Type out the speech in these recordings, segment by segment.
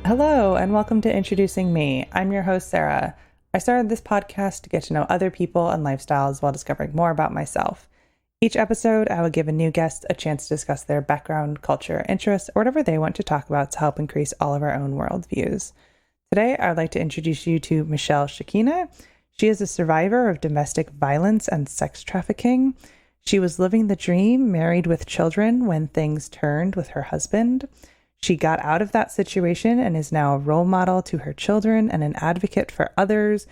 Hello, and welcome to Introducing Me. I'm your host, Sarah. I started this podcast to get to know other people and lifestyles while discovering more about myself. Each episode, I will give a new guest a chance to discuss their background, culture, interests, or whatever they want to talk about to help increase all of our own worldviews. Today, I would like to introduce you to Michelle Shekhinah. She is a survivor of domestic violence and sex trafficking. She was living the dream, married with children, when things turned with her husband. She got out of that situation and is now a role model to her children and an advocate for others,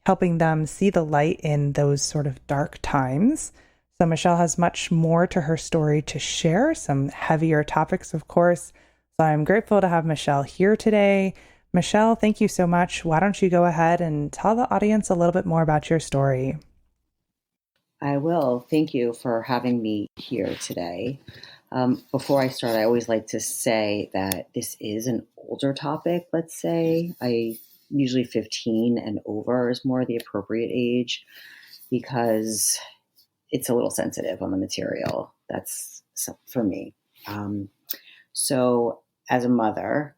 helping them see the light in those sort of dark times. So Michelle has much more to her story to share, some heavier topics, of course. So I'm grateful to have Michelle here today. Michelle, thank you so much. Why don't you go ahead and tell the audience a little bit more about your story? I will. Thank you for having me here today. Before I start, I always like to say that this is an older topic, let's say. Usually 15 and over is more the appropriate age because it's a little sensitive on the material. That's for me. So as a mother,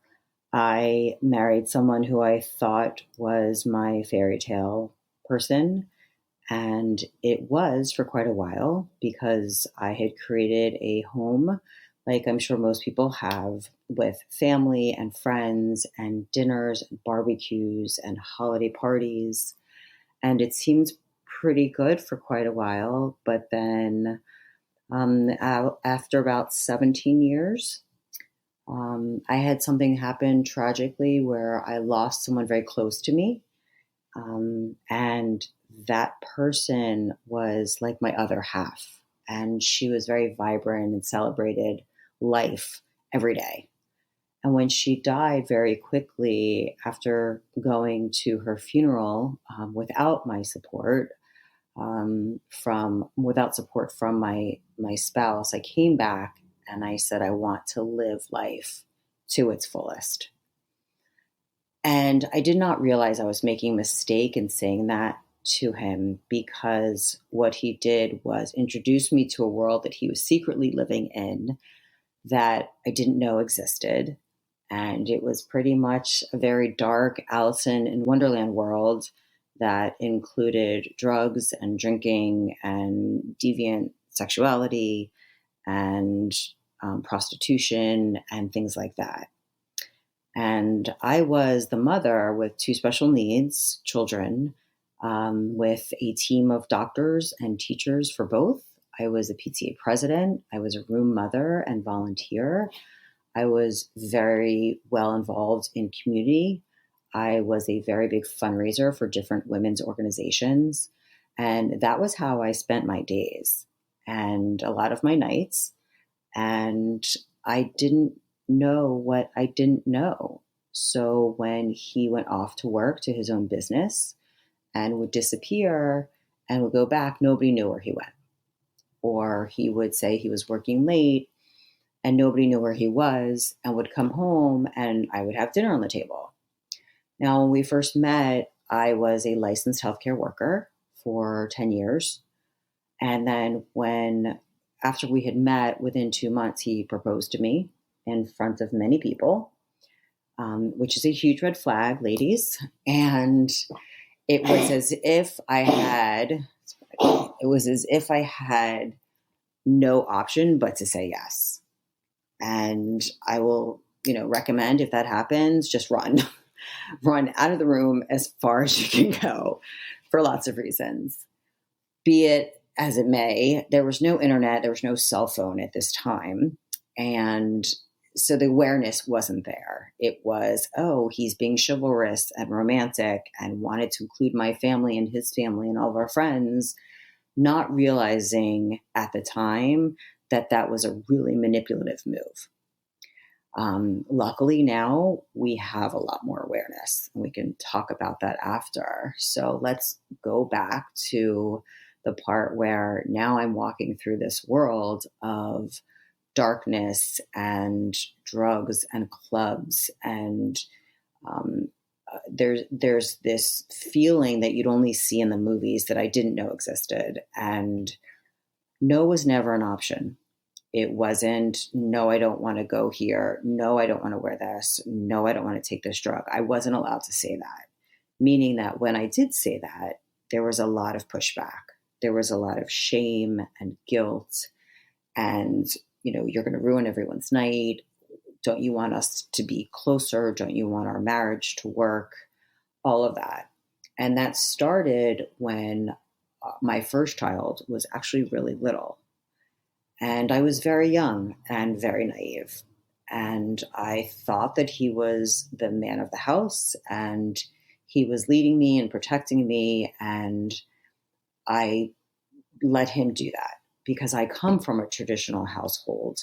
I married someone who I thought was my fairy tale person. And it was for quite a while because I had created a home, like I'm sure most people have, with family and friends and dinners and barbecues and holiday parties. And it seemed pretty good for quite a while. But then after about 17 years, I had something happen tragically where I lost someone very close to me. And that person was like my other half. And she was very vibrant and celebrated life every day. And when she died very quickly after going to her funeral without my support, without support from my spouse, I came back and I said, I want to live life to its fullest. And I did not realize I was making a mistake in saying that to him because what he did was introduce me to a world that he was secretly living in that I didn't know existed. And it was pretty much a very dark Alice in Wonderland world that included drugs and drinking and deviant sexuality and prostitution and things like that. And I was the mother with two special needs children, with a team of doctors and teachers for both. I was a PTA president. I was a room mother and volunteer. I was very well involved in community. I was a very big fundraiser for different women's organizations. And that was how I spent my days and a lot of my nights. And I didn't know what I didn't know. So when he went off to work to his own business and would disappear and would go back, nobody knew where he went. Or he would say he was working late and nobody knew where he was and would come home and I would have dinner on the table. Now, when we first met, I was a licensed healthcare worker for 10 years. And then after we had met, within 2 months, he proposed to me in front of many people, which is a huge red flag, ladies. And it was as if I had no option but to say yes. And I will, recommend if that happens, just run, run out of the room as far as you can go for lots of reasons. Be it as it may, there was no internet, there was no cell phone at this time. And so the awareness wasn't there. It was, oh, he's being chivalrous and romantic and wanted to include my family and his family and all of our friends, not realizing at the time that that was a really manipulative move. Luckily now we have a lot more awareness and we can talk about that after. So let's go back to the part where now I'm walking through this world of darkness and drugs and clubs. And there's this feeling that you'd only see in the movies that I didn't know existed. And no was never an option. It wasn't, no, I don't want to go here. No, I don't want to wear this. No, I don't want to take this drug. I wasn't allowed to say that. Meaning that when I did say that, there was a lot of pushback. There was a lot of shame and guilt and, you're going to ruin everyone's night. Don't you want us to be closer? Don't you want our marriage to work? All of that. And that started when my first child was actually really little. And I was very young and very naive. And I thought that he was the man of the house and he was leading me and protecting me. And I let him do that because I come from a traditional household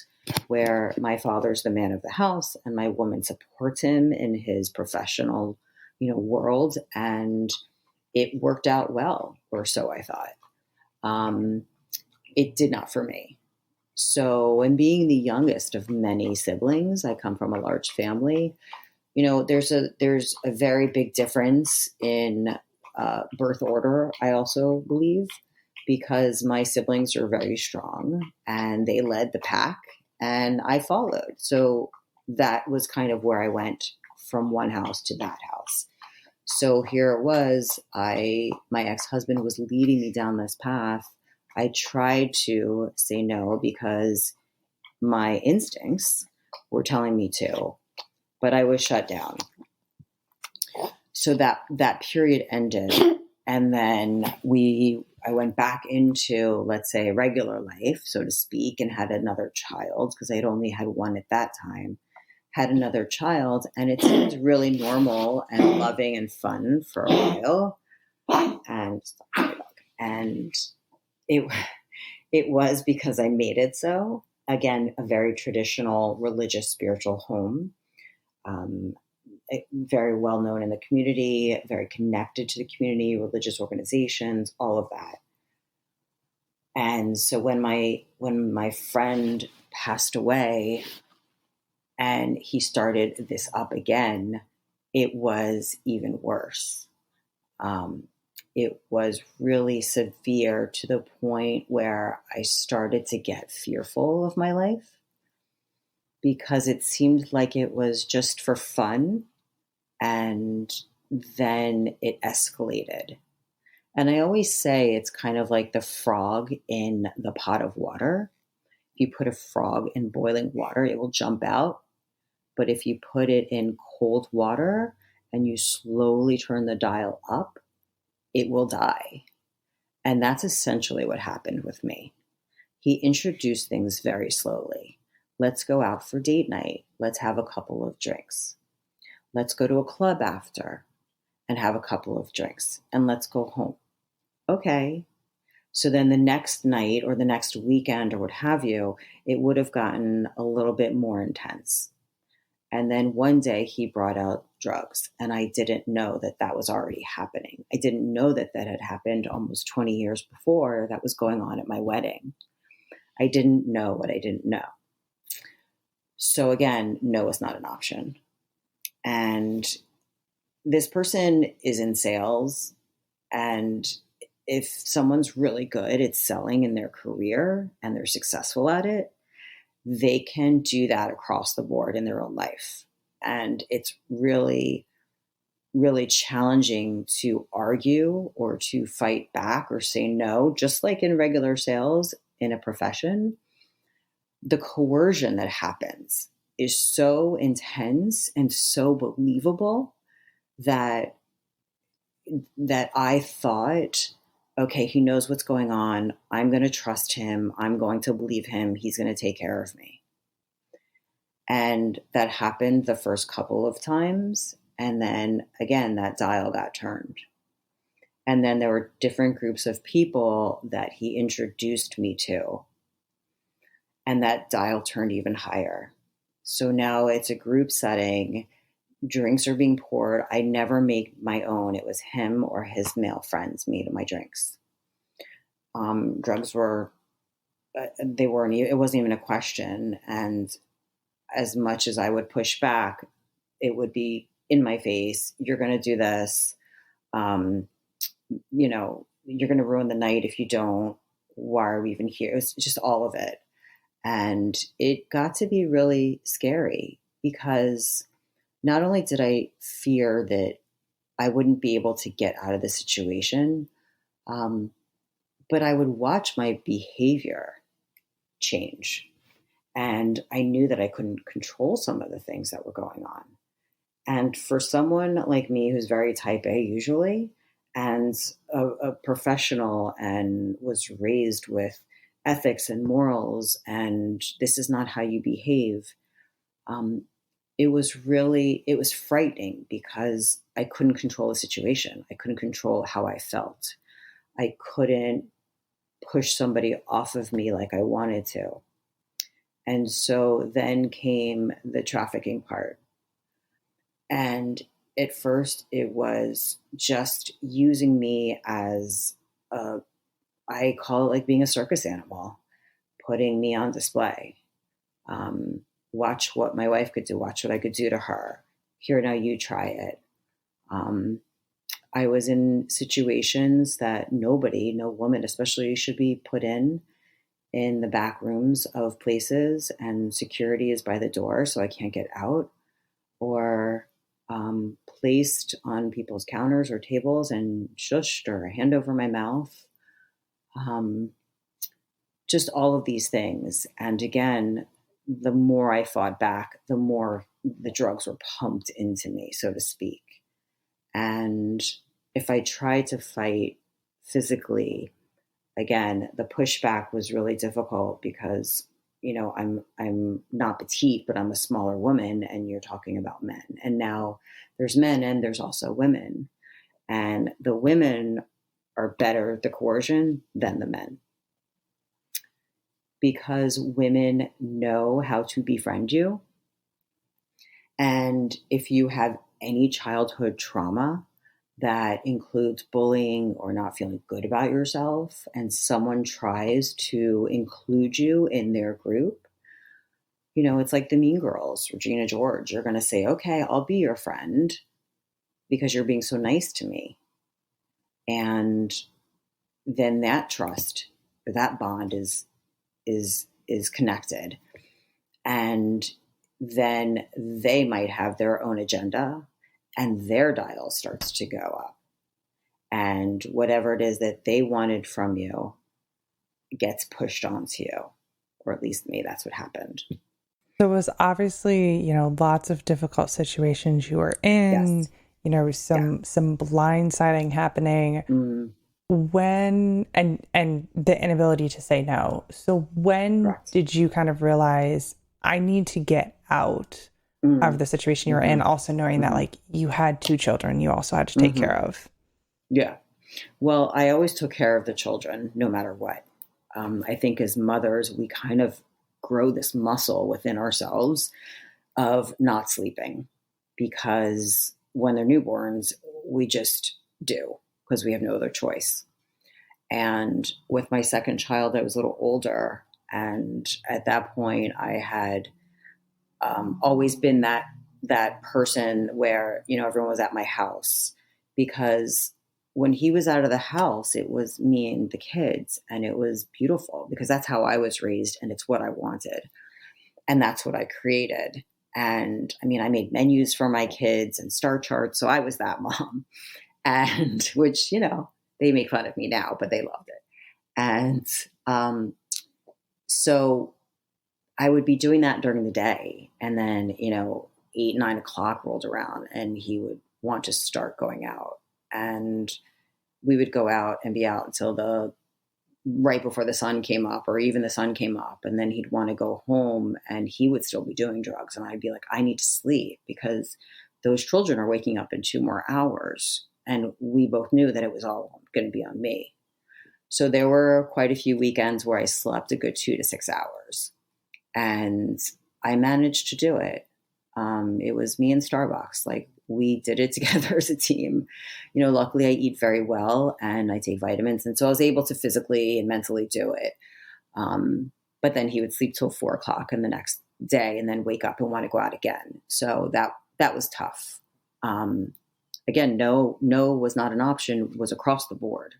where my father's the man of the house and my woman supports him in his professional, world. And it worked out well, or so I thought. It did not for me. So, and being the youngest of many siblings, I come from a large family. There's a very big difference in birth order, I also believe, because my siblings are very strong and they led the pack and I followed. So that was kind of where I went from one house to that house. So here it was, my ex-husband was leading me down this path. I tried to say no because my instincts were telling me to, but I was shut down. So that period ended. And then I went back into, let's say, regular life, so to speak, and had another child because I had only had one at that time. Had another child, and it seemed really normal and loving and fun for a while. And it was because I made it so. Again, a very traditional religious spiritual home. Very well known in the community, very connected to the community, religious organizations, all of that. And so when my friend passed away and he started this up again, it was even worse. It was really severe to the point where I started to get fearful of my life because it seemed like it was just for fun. And then it escalated. And I always say it's kind of like the frog in the pot of water. If you put a frog in boiling water, it will jump out. But if you put it in cold water and you slowly turn the dial up, it will die. And that's essentially what happened with me. He introduced things very slowly. Let's go out for date night. Let's have a couple of drinks. Let's go to a club after and have a couple of drinks and let's go home. Okay. So then the next night or the next weekend or what have you, it would have gotten a little bit more intense. And then one day he brought out drugs and I didn't know that was already happening. I didn't know that had happened almost 20 years before that was going on at my wedding. I didn't know what I didn't know. So again, no is not an option. And this person is in sales, and if someone's really good at selling in their career and they're successful at it, they can do that across the board in their own life. And it's really, really challenging to argue or to fight back or say no, just like in regular sales in a profession. The coercion that happens is so intense and so believable that I thought, okay, he knows what's going on. I'm going to trust him. I'm going to believe him. He's going to take care of me. And that happened the first couple of times. And then again, that dial got turned. And then there were different groups of people that he introduced me to. And that dial turned even higher. So now it's a group setting. Drinks are being poured. I never make my own. It was him or his male friends made my drinks. Drugs were, it wasn't even a question. And as much as I would push back, it would be in my face. You're going to do this. You're going to ruin the night if you don't. Why are we even here? It was just all of it. And it got to be really scary because not only did I fear that I wouldn't be able to get out of the situation, um, but I would watch my behavior change. And I knew that I couldn't control some of the things that were going on. And for someone like me, who's very type A usually, and a professional and was raised with ethics and morals, and this is not how you behave, um, it was frightening because I couldn't control the situation. I couldn't control how I felt. I couldn't push somebody off of me like I wanted to. And so then came the trafficking part. And at first, it was just using me as I call it like being a circus animal, putting me on display. Um, Watch what my wife could do, watch what I could do to her. Here, now you try it. Um, I was in situations that nobody, no woman especially, should be put in the back rooms of places, and security is by the door, so I can't get out, or placed on people's counters or tables and shushed or a hand over my mouth. Um, just all of these things. And again, the more I fought back, the more the drugs were pumped into me, so to speak. And if I tried to fight physically, again, the pushback was really difficult because, I'm not petite, but I'm a smaller woman, and you're talking about men. And now there's men and there's also women. And the women are better at the coercion than the men, because women know how to befriend you. And if you have any childhood trauma that includes bullying or not feeling good about yourself, and someone tries to include you in their group, it's like the Mean Girls, Regina George. You're going to say, okay, I'll be your friend because you're being so nice to me. And then that trust, or that bond is connected. And then they might have their own agenda, and their dial starts to go up. And whatever it is that they wanted from you gets pushed onto you. Or at least me, that's what happened. So it was obviously, lots of difficult situations you were in, Yes. some blindsiding happening. Mm. When and the inability to say no. So when Correct. did you kind of realize I need to get out of the situation you were in, also knowing that like you had 2 children you also had to take care of? Yeah. Well, I always took care of the children no matter what. I think as mothers, we kind of grow this muscle within ourselves of not sleeping, because when they're newborns, we just do because we have no other choice. And with my second child, I was a little older. And at that point, I had always been that person where, everyone was at my house, because when he was out of the house, it was me and the kids, and it was beautiful because that's how I was raised and it's what I wanted. And that's what I created. And I mean, I made menus for my kids and star charts. So I was that mom, and which, they make fun of me now, but they loved it. And so I would be doing that during the day. And then, 8, 9 o'clock rolled around and he would want to start going out. And we would go out and be out until right before the sun came up, or even the sun came up. And then he'd want to go home and he would still be doing drugs. And I'd be like, I need to sleep because those children are waking up in 2 more hours. And we both knew that it was all going to be on me. So there were quite a few weekends where I slept a good 2 to 6 hours. And I managed to do it. It was me and Starbucks. Like, we did it together as a team. Luckily I eat very well and I take vitamins. And so I was able to physically and mentally do it. But then he would sleep till 4 o'clock in the next day and then wake up and want to go out again. So that was tough. Again, no was not an option, was across the board.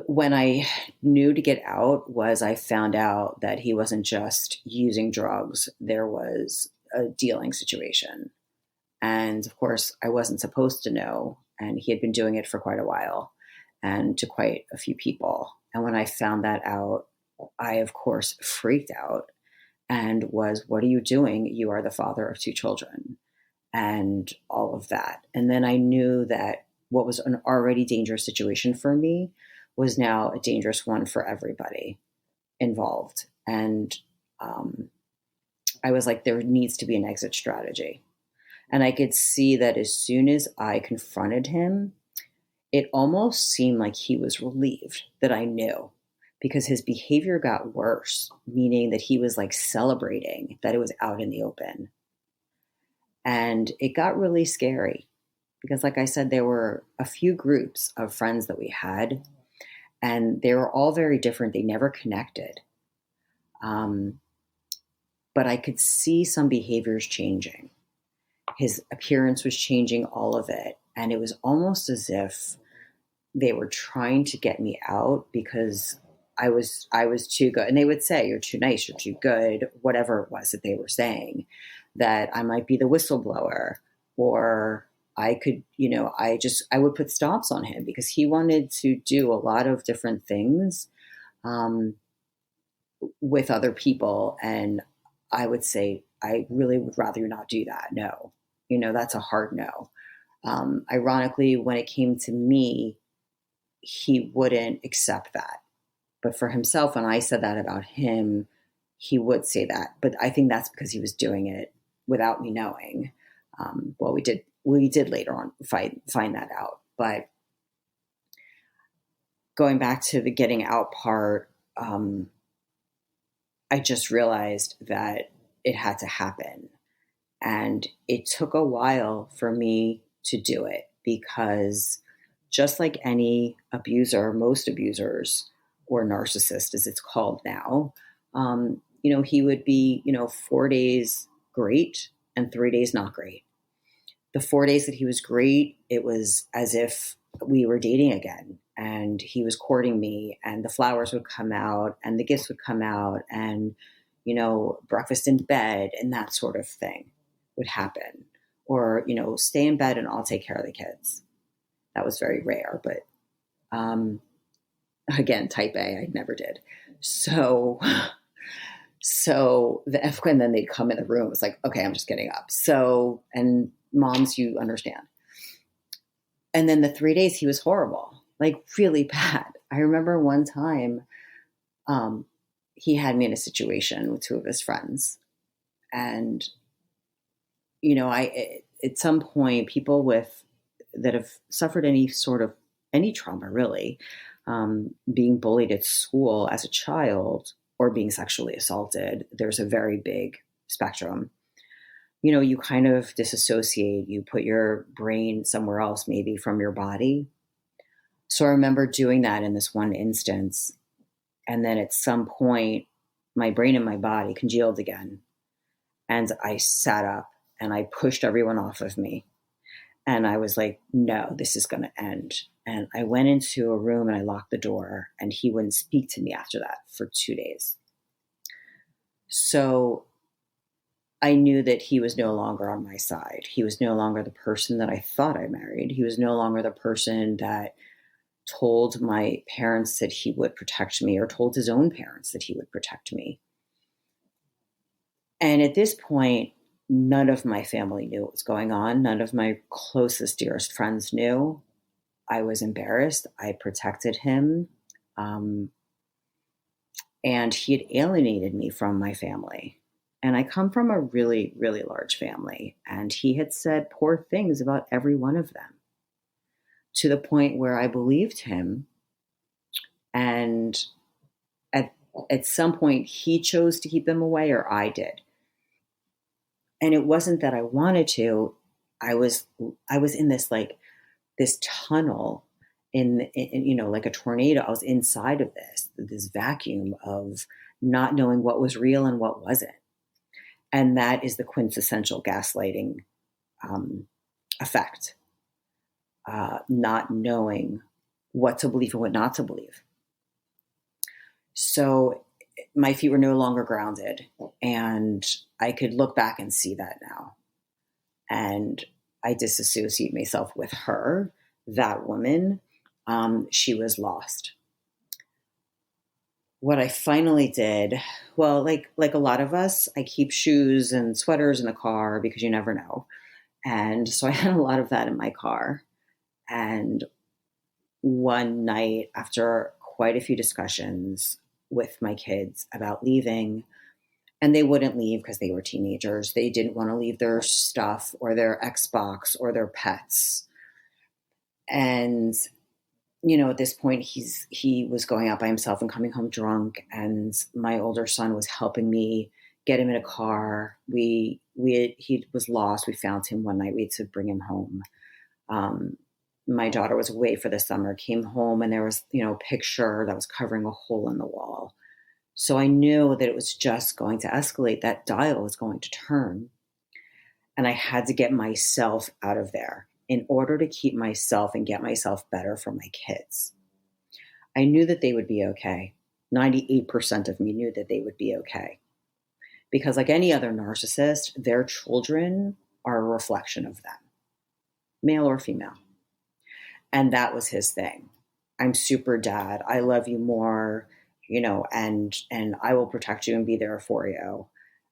When I knew to get out was I found out that he wasn't just using drugs. There was a dealing situation. And of course, I wasn't supposed to know. And he had been doing it for quite a while and to quite a few people. And when I found that out, I, of course, freaked out and was, what are you doing? You are the father of two children and all of that. And then I knew that what was an already dangerous situation for me was now a dangerous one for everybody involved. And I was like, there needs to be an exit strategy. And I could see that as soon as I confronted him, it almost seemed like he was relieved that I knew, because his behavior got worse, meaning that he was like celebrating that it was out in the open. And it got really scary because, like I said, there were a few groups of friends that we had, and they were all very different. They never connected. But I could see some behaviors changing. His appearance was changing, all of it. And it was almost as if they were trying to get me out because I was too good. And they would say, you're too nice, you're too good, whatever it was that they were saying, that I might be the whistleblower, or I could, I would put stops on him because he wanted to do a lot of different things with other people. And I would say, I really would rather not do that. No, that's a hard no. Ironically, when it came to me, he wouldn't accept that. But for himself, when I said that about him, he would say that. But I think that's because he was doing it without me knowing. Well, we did later on find that out. But going back to the getting out part, I just realized that it had to happen. And it took a while for me to do it because just like any abuser, most abusers, or narcissist as it's called now, he would be, 4 days great and 3 days not great. The 4 days that he was great, it was as if we were dating again and he was courting me, and the flowers would come out and the gifts would come out, and, breakfast in bed and that sort of thing would happen. Or, stay in bed and I'll take care of the kids. That was very rare, but again, type A, I never did. So and then they'd come in the room. It's like, okay, I'm just getting up. So, and moms, you understand. And then the 3 days he was horrible, like really bad. I remember one time he had me in a situation with two of his friends. And, at some point, people that have suffered any trauma really, being bullied at school as a child or being sexually assaulted, there's a very big spectrum. You kind of disassociate, you put your brain somewhere else, maybe from your body. So I remember doing that in this one instance. And then at some point, my brain and my body congealed again. And I sat up and I pushed everyone off of me. And I was like, no, this is going to end. And I went into a room and I locked the door, and he wouldn't speak to me after that for 2 days. So I knew that he was no longer on my side. He was no longer the person that I thought I married. He was no longer the person that told my parents that he would protect me, or told his own parents that he would protect me. And at this point, none of my family knew what was going on. None of my closest, dearest friends knew. I was embarrassed. I protected him. And he had alienated me from my family. And I come from a really, really large family. And he had said poor things about every one of them, to the point where I believed him. And at some point, he chose to keep them away, or I did. And it wasn't that I wanted to. I was in this tunnel in like a tornado. I was inside of this vacuum of not knowing what was real and what wasn't. And that is the quintessential gaslighting effect. Not knowing what to believe and what not to believe. So my feet were no longer grounded, and I could look back and see that now. And I disassociate myself with her, that woman. She was lost. What I finally did, well, like a lot of us, I keep shoes and sweaters in the car because you never know. And so I had a lot of that in my car. And one night, after quite a few discussions with my kids about leaving, and they wouldn't leave because they were teenagers. They didn't want to leave their stuff or their Xbox or their pets. And at this point, he was going out by himself and coming home drunk, and my older son was helping me get him in a car. He was lost. We found him one night. We had to bring him home. My daughter was away for the summer, came home, and there was a picture that was covering a hole in the wall. So I knew that it was just going to escalate. That dial was going to turn, and I had to get myself out of there in order to keep myself and get myself better for my kids. I knew that they would be okay. 98% of me knew that they would be okay. Because like any other narcissist, their children are a reflection of them, male or female. And that was his thing. I'm super dad. I love you more, and I will protect you and be there for you.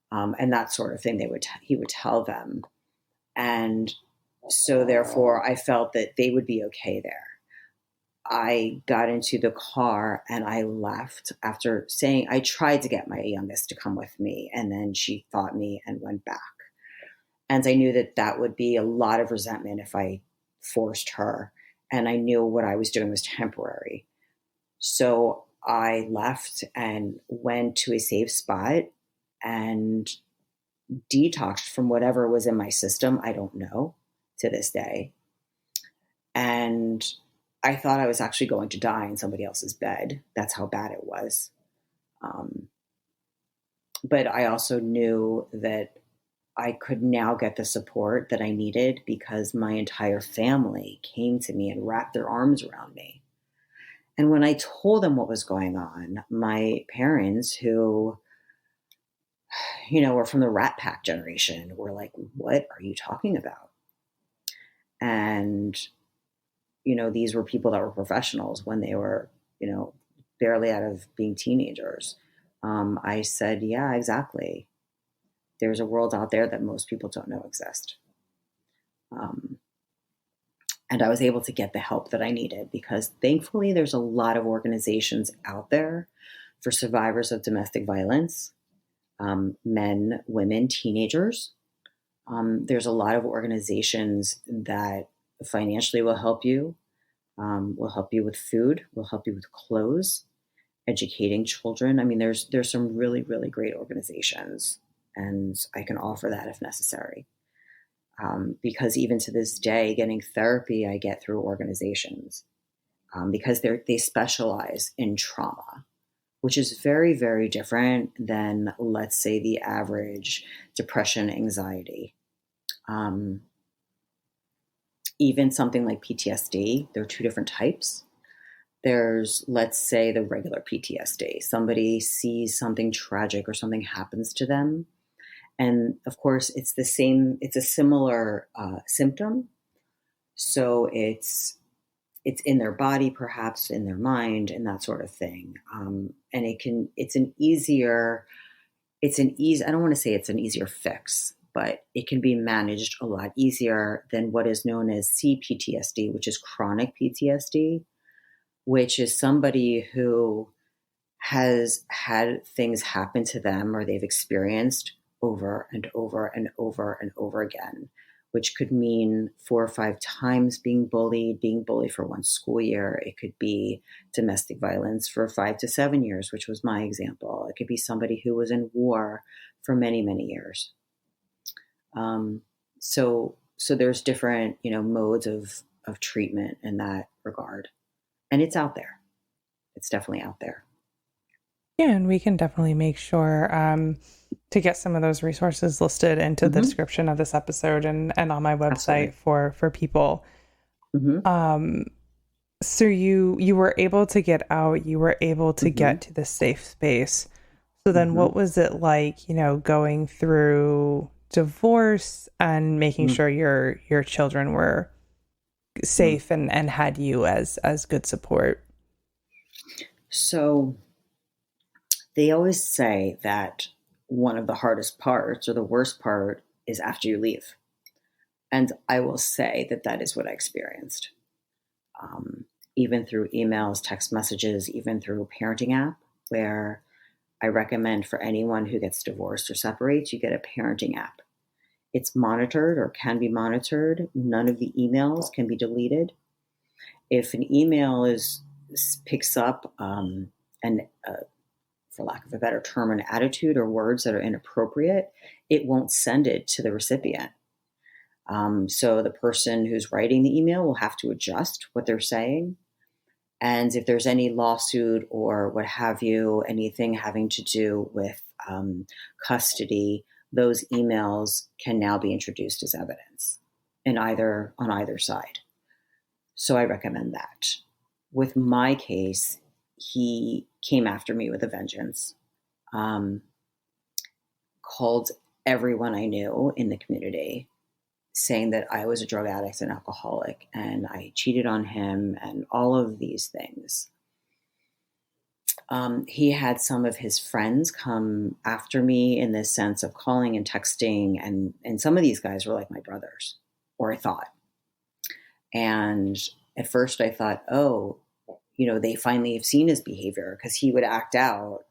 And that sort of thing he would tell them. And so therefore I felt that they would be okay there. I got into the car and I left after saying, I tried to get my youngest to come with me, and then she fought me and went back. And I knew that that would be a lot of resentment if I forced her. And I knew what I was doing was temporary. So I left and went to a safe spot and detoxed from whatever was in my system. I don't know to this day. And I thought I was actually going to die in somebody else's bed. That's how bad it was. But I also knew that I could now get the support that I needed because my entire family came to me and wrapped their arms around me. And when I told them what was going on, my parents, who, were from the Rat Pack generation, were like, what are you talking about? And, these were people that were professionals when they were, barely out of being teenagers. I said, yeah, exactly. There's a world out there that most people don't know exist. And I was able to get the help that I needed because thankfully there's a lot of organizations out there for survivors of domestic violence, men, women, teenagers. There's a lot of organizations that financially will help you with food, will help you with clothes, educating children. I mean, there's some really, really great organizations, and I can offer that if necessary. Because even to this day, getting therapy I get through organizations because they specialize in trauma, which is very, very different than, let's say, the average depression, anxiety. Even something like PTSD, there are two different types. There's, let's say, the regular PTSD. Somebody sees something tragic or something happens to them. And of course, it's a similar symptom. So it's in their body, perhaps in their mind, and that sort of thing. And I don't want to say it's an easier fix, but it can be managed a lot easier than what is known as CPTSD, which is chronic PTSD, which is somebody who has had things happen to them or they've experienced over and over and over and over again, which could mean 4 or 5 times being bullied for one school year. It could be domestic violence for 5 to 7 years, which was my example. It could be somebody who was in war for many, many years. So there's different, modes of treatment in that regard. And it's out there. It's definitely out there. Yeah, and we can definitely make sure to get some of those resources listed into the description of this episode and on my website for people. So you were able to get out, you were able to Mm-hmm. get to the safe space. So then Mm-hmm. what was it like, going through divorce and making Mm-hmm. sure your children were safe and had you as good support? So they always say that one of the hardest parts or the worst part is after you leave. And I will say that that is what I experienced. Um, Even through emails, text messages, even through a parenting app, where I recommend for anyone who gets divorced or separates, you get a parenting app. It's monitored or can be monitored. None of the emails can be deleted. If an email is picks up an for lack of a better term, an attitude or words that are inappropriate, it won't send it to the recipient. So the person who's writing the email will have to adjust what they're saying. And if there's any lawsuit or what have you, anything having to do with custody, those emails can now be introduced as evidence on either side. So I recommend that. With my case, he came after me with a vengeance. Um, Called everyone I knew in the community, saying that I was a drug addict and alcoholic and I cheated on him and all of these things. He had some of his friends come after me in this sense of calling and texting, and some of these guys were like my brothers, or I thought. And at first I thought, oh, they finally have seen his behavior because he would act out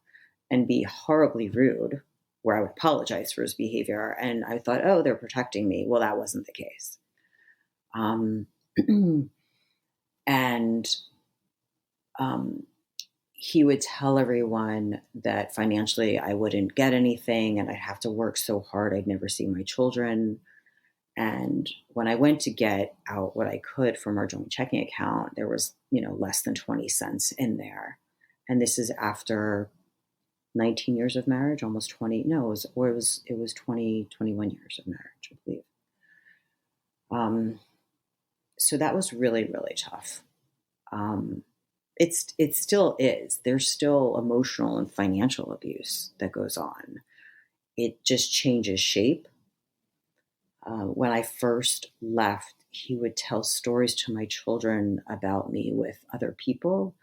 and be horribly rude, where I would apologize for his behavior. And I thought, oh, they're protecting me. Well, that wasn't the case. Um, and um, he would tell everyone that financially I wouldn't get anything and I'd have to work so hard I'd never see my children. And when I went to get out what I could from our joint checking account, there was, less than 20 cents in there. And this is after 19 years of marriage, almost 20. No, it was 20, 21 years of marriage, I believe. So that was really, really tough. Um, it still is. There's still emotional and financial abuse that goes on. It just changes shape. When I first left, he would tell stories to my children about me with other people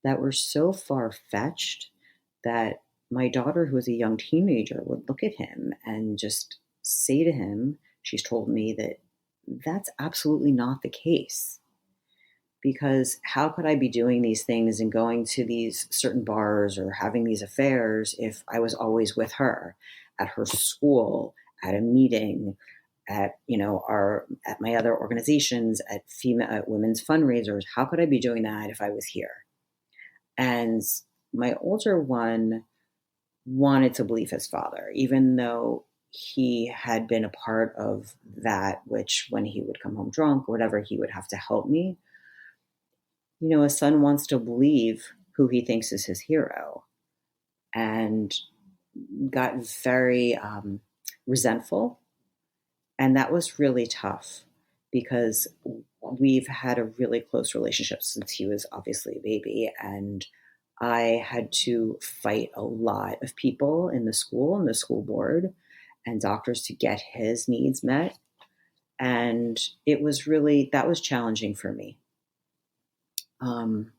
that were so far fetched that my daughter, who was a young teenager, would look at him and just say to him, she's told me that that's absolutely not the case. Because how could I be doing these things and going to these certain bars or having these affairs if I was always with her at her school, at a meeting, at our at my other organizations, at women's fundraisers? How could I be doing that if I was here? And my older one wanted to believe his father, even though he had been a part of that, which when he would come home drunk or whatever, he would have to help me. A son wants to believe who he thinks is his hero, and got very resentful. And that was really tough because we've had a really close relationship since he was obviously a baby. And I had to fight a lot of people in the school and the school board and doctors to get his needs met. And that was challenging for me. Um,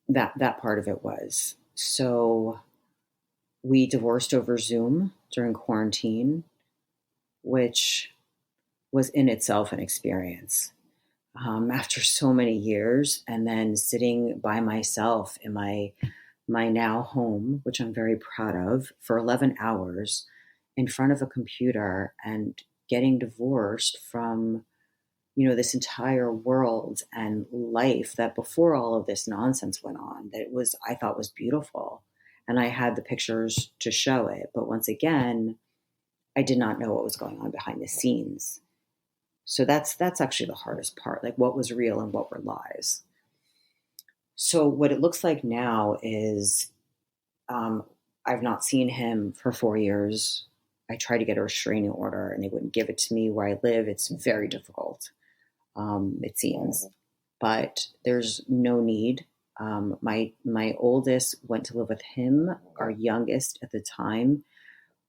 that part of it was. So we divorced over Zoom during quarantine, which was in itself an experience. After so many years, and then sitting by myself in my now home, which I'm very proud of, for 11 hours in front of a computer and getting divorced from this entire world and life that before all of this nonsense went on, that I thought was beautiful. And I had the pictures to show it. But once again, I did not know what was going on behind the scenes. So that's actually the hardest part, like what was real and what were lies. So what it looks like now is um, I've not seen him for 4 years. I tried to get a restraining order and they wouldn't give it to me where I live. It's very difficult, it seems. but there's no need. My oldest went to live with him. Our youngest at the time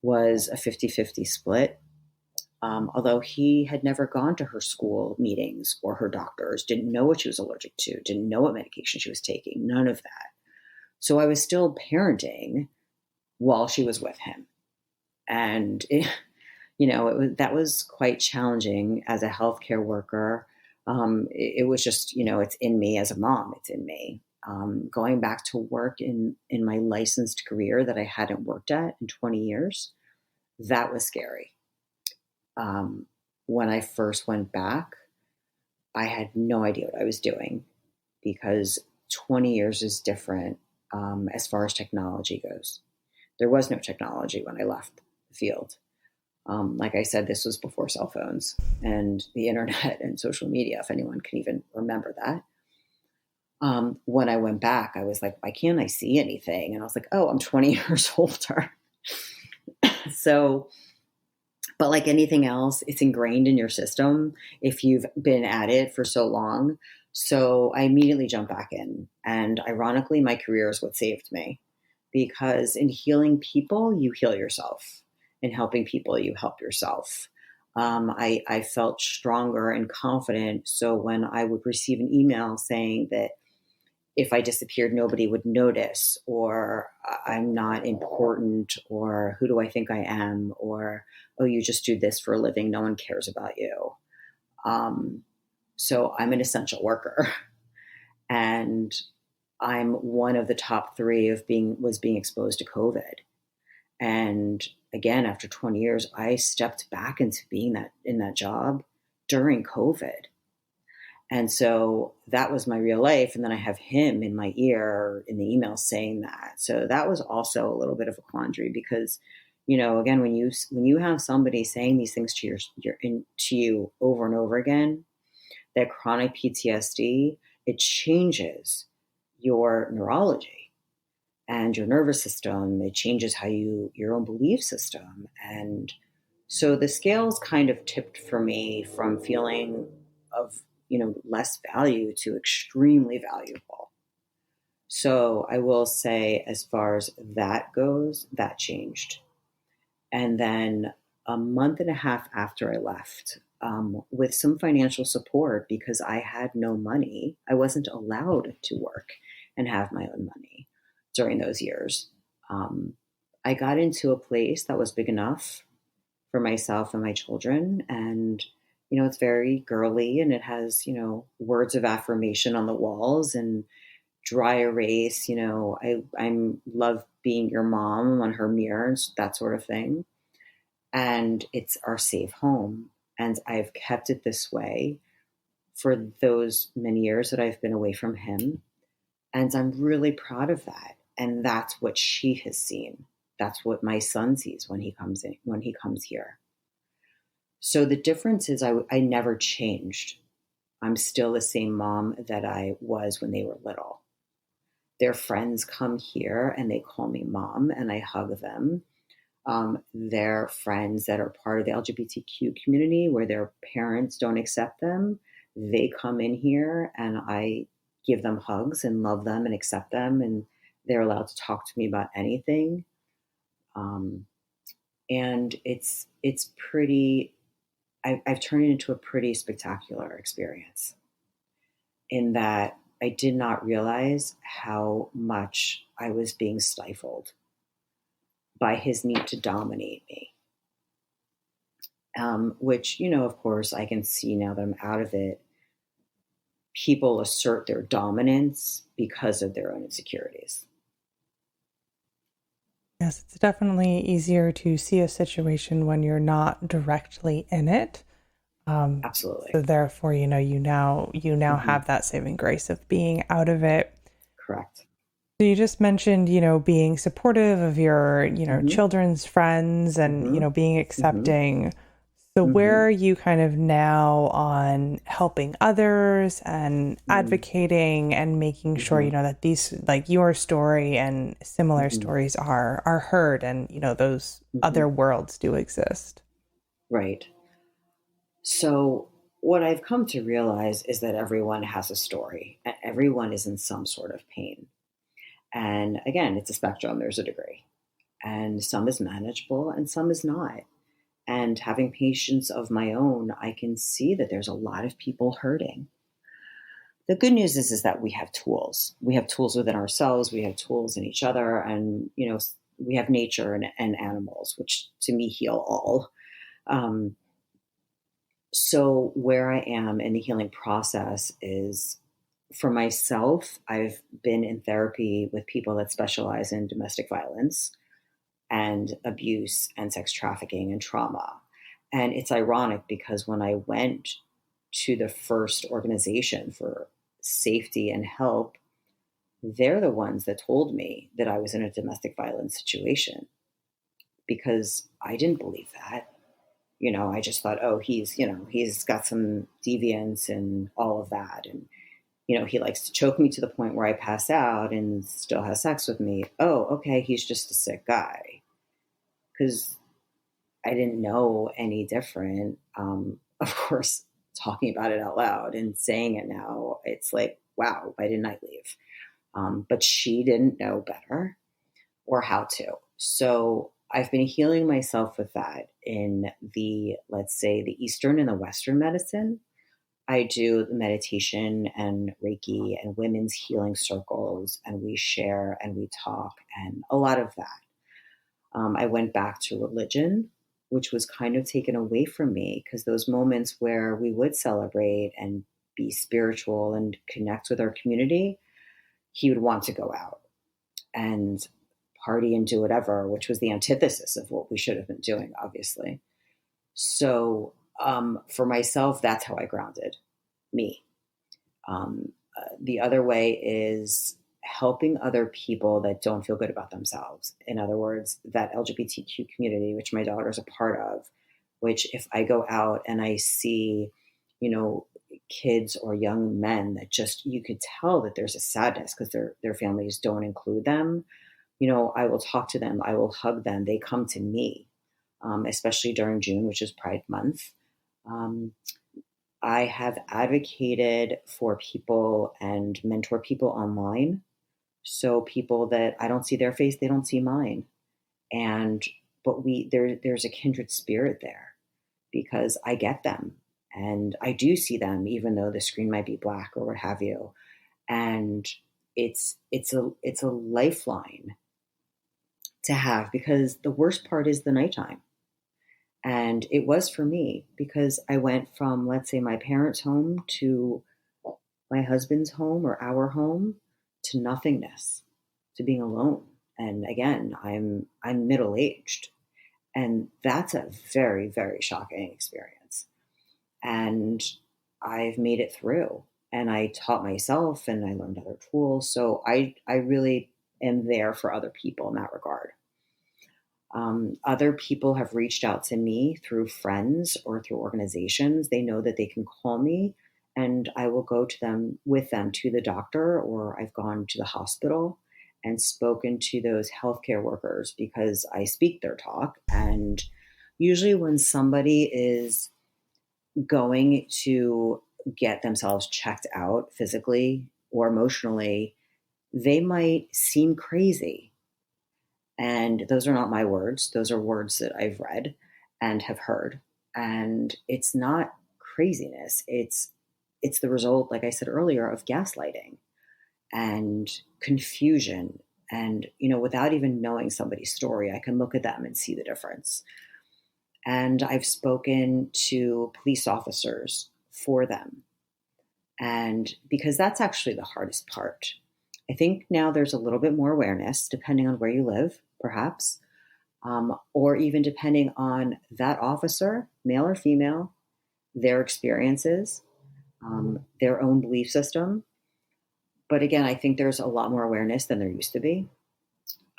was a 50-50 split. Although he had never gone to her school meetings or her doctors, didn't know what she was allergic to, didn't know what medication she was taking, none of that. So I was still parenting while she was with him. And, that was quite challenging as a healthcare worker. It was just, it's in me as a mom, it's in me. Going back to work in my licensed career that I hadn't worked at in 20 years, that was scary. When I first went back, I had no idea what I was doing because 20 years is different as far as technology goes. There was no technology when I left the field. Like I said, this was before cell phones and the internet and social media, if anyone can even remember that. When I went back, I was like, why can't I see anything? And I was like, oh, I'm 20 years older. So, but like anything else, it's ingrained in your system if you've been at it for so long. So I immediately jumped back in. And ironically, my career is what saved me because in healing people, you heal yourself. In helping people, you help yourself. I felt stronger and confident. So when I would receive an email saying that if I disappeared, nobody would notice, or I'm not important, or who do I think I am, or, oh, you just do this for a living, no one cares about you. So I'm an essential worker. And I'm one of the top 3 of being exposed to COVID. And again, after 20 years, I stepped back into being in that job during COVID. And so that was my real life. And then I have him in my ear in the email saying that. So that was also a little bit of a quandary because, again, when you have somebody saying these things to you over and over again, that chronic PTSD, it changes your neurology and your nervous system. It changes your own belief system. And so the scales kind of tipped for me from feeling of, less value to extremely valuable. So I will say, as far as that goes, that changed. And then a month and a half after I left, with some financial support, because I had no money, I wasn't allowed to work and have my own money during those years. I got into a place that was big enough for myself and my children. And, it's very girly and it has, words of affirmation on the walls and dry erase, I love being your mom on her mirrors, that sort of thing. And it's our safe home. And I've kept it this way for those many years that I've been away from him. And I'm really proud of that. And that's what she has seen. That's what my son sees when he comes here. So the difference is I never changed. I'm still the same mom that I was when they were little. Their friends come here and they call me mom and I hug them. Their friends that are part of the LGBTQ community where their parents don't accept them, they come in here and I give them hugs and love them and accept them, and they're allowed to talk to me about anything. And it's pretty, I've turned it into a pretty spectacular experience in that I did not realize how much I was being stifled by his need to dominate me. Which, of course, I can see now that I'm out of it. People assert their dominance because of their own insecurities. Yes, it's definitely easier to see a situation when you're not directly in it. Absolutely. So therefore, you now have that saving grace of being out of it. Correct. So you just mentioned, being supportive of your, children's friends and, being accepting. So where are you kind of now on helping others and advocating and making sure, that these, like your story and similar stories are heard and, those other worlds do exist? Right. So what I've come to realize is that everyone has a story and everyone is in some sort of pain. And again, it's a spectrum, there's a degree. And some is manageable and some is not. And having patients of my own, I can see that there's a lot of people hurting. The good news is that we have tools. We have tools within ourselves, we have tools in each other, and we have nature and animals, which to me heal all. Um, so where I am in the healing process is, for myself, I've been in therapy with people that specialize in domestic violence and abuse and sex trafficking and trauma. And it's ironic because when I went to the first organization for safety and help, they're the ones that told me that I was in a domestic violence situation, because I didn't believe that. I just thought, oh, he's got some deviance and all of that. And, he likes to choke me to the point where I pass out and still has sex with me. Oh, okay, he's just a sick guy. Because I didn't know any different. Of course, talking about it out loud and saying it now, it's like, wow, why didn't I leave? But she didn't know better or how to. So I've been healing myself with that in let's say, the Eastern and the Western medicine. I do meditation and Reiki and women's healing circles, and we share and we talk and a lot of that. I went back to religion, which was kind of taken away from me, because those moments where we would celebrate and be spiritual and connect with our community, he would want to go out and party and do whatever, which was the antithesis of what we should have been doing, obviously. So for myself, that's how I grounded me. The other way is helping other people that don't feel good about themselves. In other words, that LGBTQ community, which my daughter's a part of, which if I go out and I see, kids or young men that just, you could tell that there's a sadness because their families don't include them, I will talk to them. I will hug them. They come to me, especially during June, which is Pride Month. I have advocated for people and mentor people online. So people that I don't see their face, they don't see mine. And but there's a kindred spirit there, because I get them and I do see them, even though the screen might be black or what have you. And it's a lifeline to have, because the worst part is the nighttime. And it was for me, because I went from, let's say, my parents' home to my husband's home or our home to nothingness, to being alone. And again, I'm middle aged, and that's a very, very shocking experience. And I've made it through, and I taught myself and I learned other tools. So I really am there for other people in that regard. Other people have reached out to me through friends or through organizations. They know that they can call me, and I will go to them with them to the doctor, or I've gone to the hospital and spoken to those healthcare workers, because I speak their talk. And usually when somebody is going to get themselves checked out physically or emotionally, they might seem crazy. And those are not my words. Those are words that I've read and have heard. And it's not craziness. It's the result, like I said earlier, of gaslighting and confusion. And, without even knowing somebody's story, I can look at them and see the difference. And I've spoken to police officers for them. And because that's actually the hardest part. I think now there's a little bit more awareness, depending on where you live, perhaps, or even depending on that officer, male or female, their experiences, their own belief system. But again, I think there's a lot more awareness than there used to be.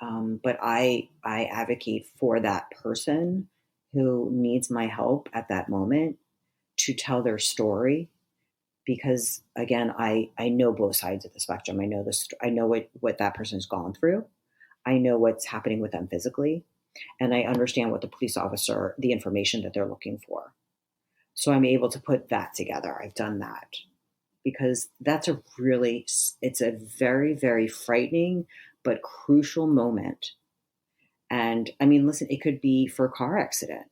But I advocate for that person who needs my help at that moment to tell their story, because again, I know both sides of the spectrum. I know I know what that person's gone through. I know what's happening with them physically, and I understand what the police officer, the information that they're looking for. So I'm able to put that together. I've done that because it's a very, very frightening but crucial moment. And I mean, listen, it could be for a car accident.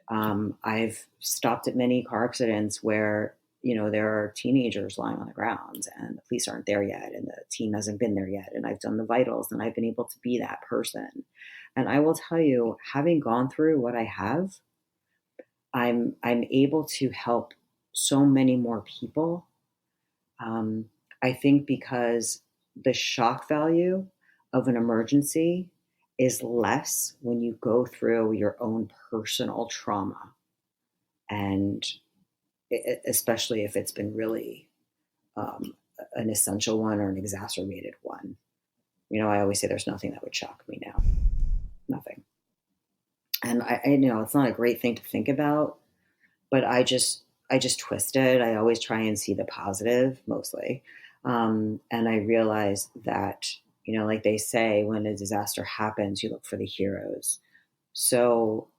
I've stopped at many car accidents where, there are teenagers lying on the ground and the police aren't there yet and the team hasn't been there yet. And I've done the vitals and I've been able to be that person. And I will tell you, having gone through what I have, I'm able to help so many more people. Um, I think because the shock value of an emergency is less when you go through your own personal trauma, and especially if it's been really an essential one or an exacerbated one. I always say there's nothing that would shock me now, nothing. And I know it's not a great thing to think about, but I just twist it. I always try and see the positive mostly. And I realize that, like they say, when a disaster happens, you look for the heroes. So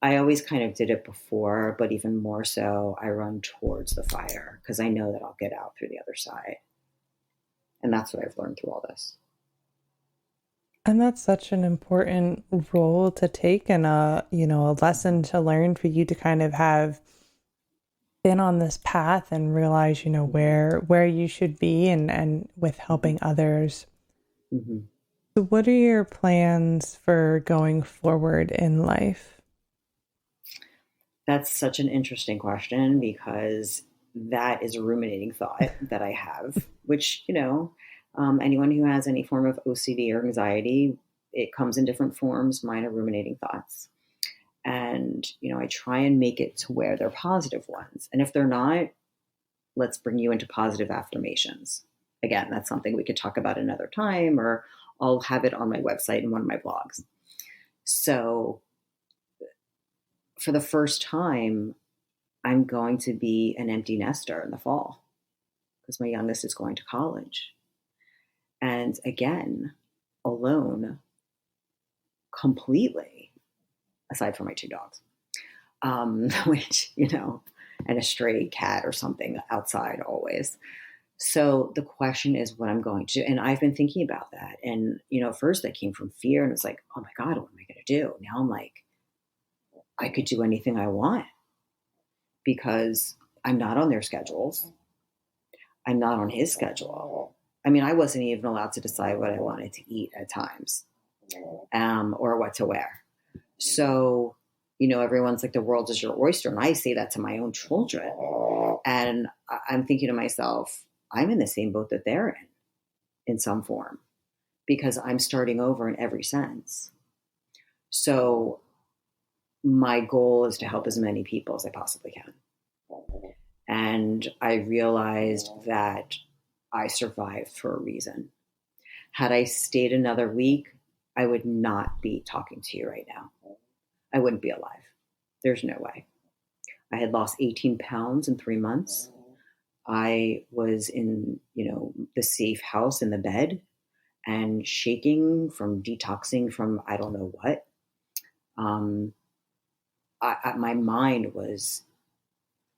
I always kind of did it before, but even more so, I run towards the fire because I know that I'll get out through the other side. And that's what I've learned through all this. And that's such an important role to take, and a lesson to learn for you to kind of have been on this path and realize, where you should be, and with helping others. Mm-hmm. So what are your plans for going forward in life? That's such an interesting question because that is a ruminating thought that I have, which, anyone who has any form of OCD or anxiety, it comes in different forms. Mine are ruminating thoughts. And, I try and make it to where they're positive ones. And if they're not, let's bring you into positive affirmations. Again, that's something we could talk about another time, or I'll have it on my website in one of my blogs. So for the first time, I'm going to be an empty nester in the fall because my youngest is going to college. And again, alone completely, aside from my two dogs, which, and a stray cat or something outside always. So the question is what I'm going to do. And I've been thinking about that. And, at first that came from fear and it's like, oh my God, what am I going to do? Now I'm like, I could do anything I want because I'm not on their schedules. I'm not on his schedule. I mean, I wasn't even allowed to decide what I wanted to eat at times, or what to wear. So, everyone's like, the world is your oyster. And I say that to my own children. And I'm thinking to myself, I'm in the same boat that they're in some form, because I'm starting over in every sense. So my goal is to help as many people as I possibly can. And I realized that I survived for a reason. Had I stayed another week, I would not be talking to you right now. I wouldn't be alive. There's no way. I had lost 18 pounds in 3 months. I was in, the safe house in the bed and shaking from detoxing from I don't know what. My mind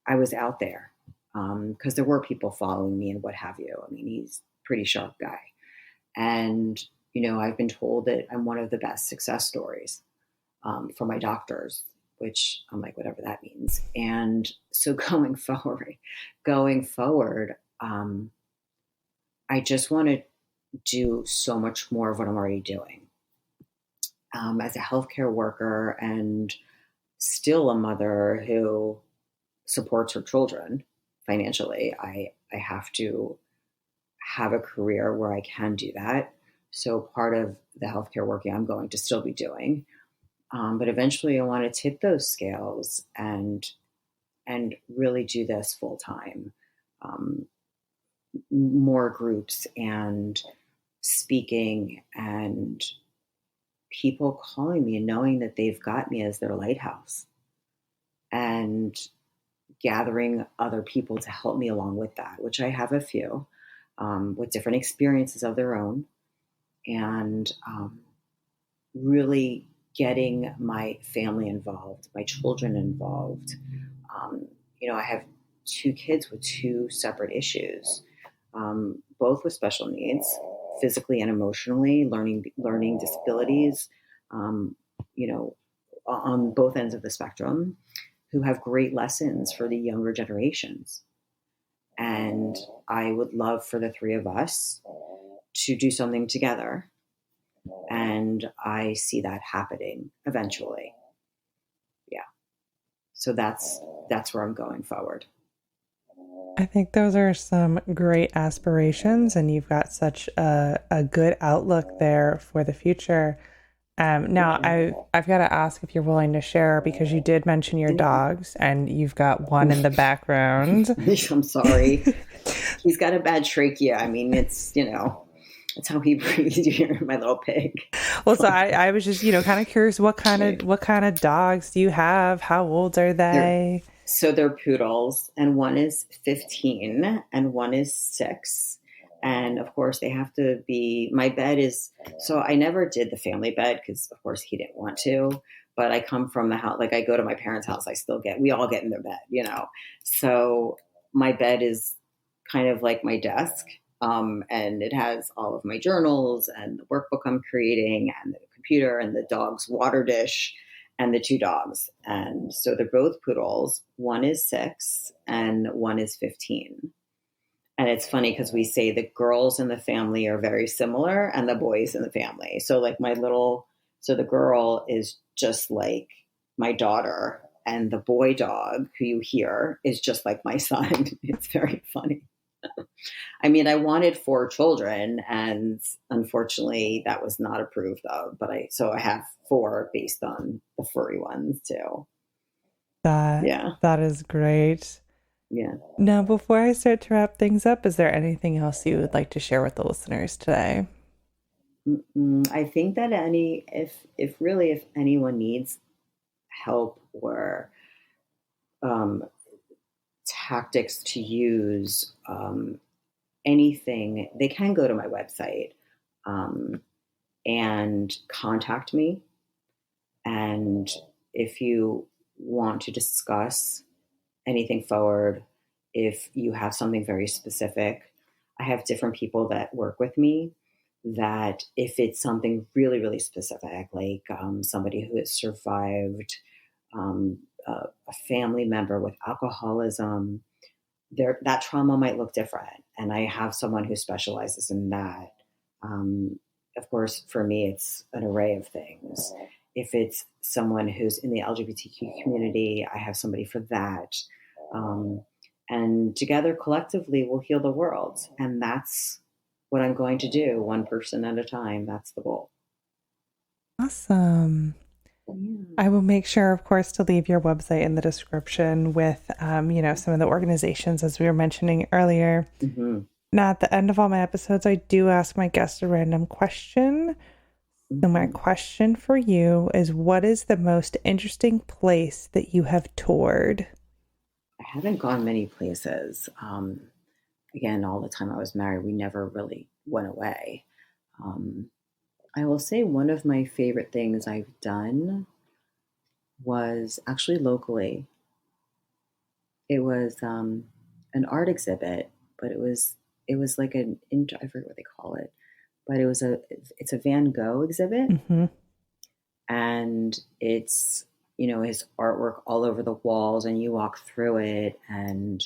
I was out there because there were people following me and what have you. I mean, he's a pretty sharp guy. And, I've been told that I'm one of the best success stories for my doctors, which I'm like, whatever that means. And so going forward, I just want to do so much more of what I'm already doing. As a healthcare worker and still a mother who supports her children financially, I have to have a career where I can do that. So part of the healthcare working I'm going to still be doing. But eventually I want to tip those scales and really do this full time. More groups and speaking and people calling me and knowing that they've got me as their lighthouse, and gathering other people to help me along with that, which I have a few with different experiences of their own, and really getting my family involved, my children involved, I have two kids with two separate issues, both with special needs, physically and emotionally, learning disabilities, um, you know, on both ends of the spectrum, who have great lessons for the younger generations. And I would love for the three of us to do something together. And I see that happening eventually. Yeah. So that's where I'm going forward. I think those are some great aspirations, and you've got such a good outlook there for the future. Now, I've got to ask if you're willing to share, because you did mention your dogs, and you've got one in the background. I'm sorry. He's got a bad trachea. I mean, it's how he breathes. You hear my little pig. Well, so I was just, kind of curious, what kind of dogs do you have? How old are they? They're poodles, and one is 15 and one is 6. And of course they have to be, my bed is, so I never did the family bed because of course he didn't want to, but I come from the house, like I go to my parents' house, we all get in their bed, So my bed is kind of like my desk. And it has all of my journals and the workbook I'm creating and the computer and the dog's water dish and the two dogs. And so they're both poodles. One is 6 and one is 15. And it's funny because we say the girls in the family are very similar and the boys in the family. So like the girl is just like my daughter, and the boy dog who you hear is just like my son. It's very funny. I mean, I wanted 4 children, and unfortunately that was not approved of, I have 4 based on the furry ones too. That is great. Yeah. Now, before I start to wrap things up, is there anything else you would like to share with the listeners today? I think that if anyone needs help or tactics to use, anything, they can go to my website and contact me. And if you want to discuss anything forward, if you have something very specific, I have different people that work with me that if it's something really, really specific, like somebody who has survived a family member with alcoholism, that trauma might look different. And I have someone who specializes in that. Of course, for me, it's an array of things. If it's someone who's in the LGBTQ community, I have somebody for that. And together, collectively, we'll heal the world. And that's what I'm going to do, one person at a time. That's the goal. Awesome. Yeah. I will make sure, of course, to leave your website in the description with, some of the organizations, as we were mentioning earlier. Mm-hmm. Now, at the end of all my episodes, I do ask my guests a random question. Mm-hmm. So my question for you is, what is the most interesting place that you have toured? I haven't gone many places. Again, all the time I was married, we never really went away. I will say one of my favorite things I've done was actually locally. It was an art exhibit, but it was like I forget what they call it, but it's a Van Gogh exhibit. Mm-hmm. And it's, his artwork all over the walls, and you walk through it, and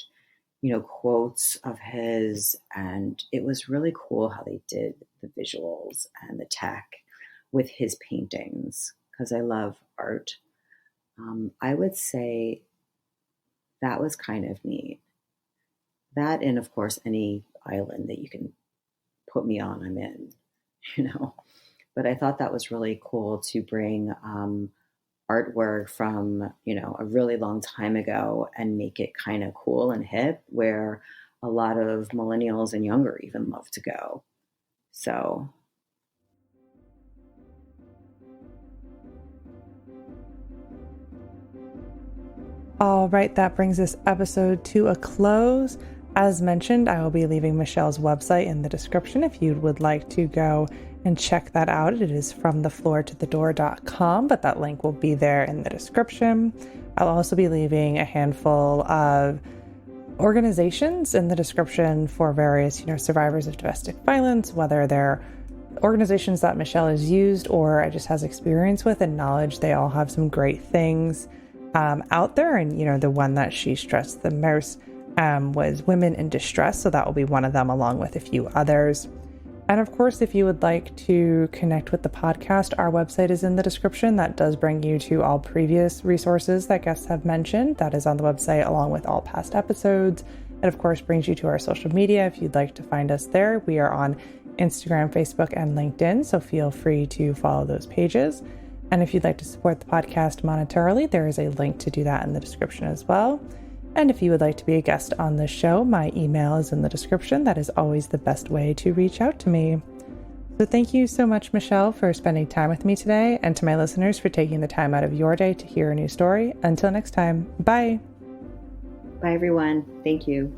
quotes of his, and it was really cool how they did the visuals and the tech with his paintings, because I love art. I would say that was kind of neat. That, and of course, any island that you can put me on, I'm in, But I thought that was really cool to bring artwork from, a really long time ago and make it kind of cool and hip, where a lot of millennials and younger even love to go. So. All right, that brings this episode to a close. As mentioned, I will be leaving Michelle's website in the description if you would like to go and check that out. It is fromthefloortothedoor.com, but that link will be there in the description. I'll also be leaving a handful of organizations in the description for various, survivors of domestic violence, whether they're organizations that Michelle has used or just has experience with and knowledge. They all have some great things out there. And, the one that she stressed the most was Women in Distress. So that will be one of them, along with a few others. And of course, if you would like to connect with the podcast, our website is in the description. That does bring you to all previous resources that guests have mentioned. That is on the website, along with all past episodes. And of course, brings you to our social media if you'd like to find us there. We are on Instagram, Facebook, and LinkedIn, so feel free to follow those pages. And if you'd like to support the podcast monetarily, there is a link to do that in the description as well. And if you would like to be a guest on the show, my email is in the description. That is always the best way to reach out to me. So thank you so much, Michelle, for spending time with me today, and to my listeners for taking the time out of your day to hear a new story. Until next time, bye. Bye, everyone. Thank you.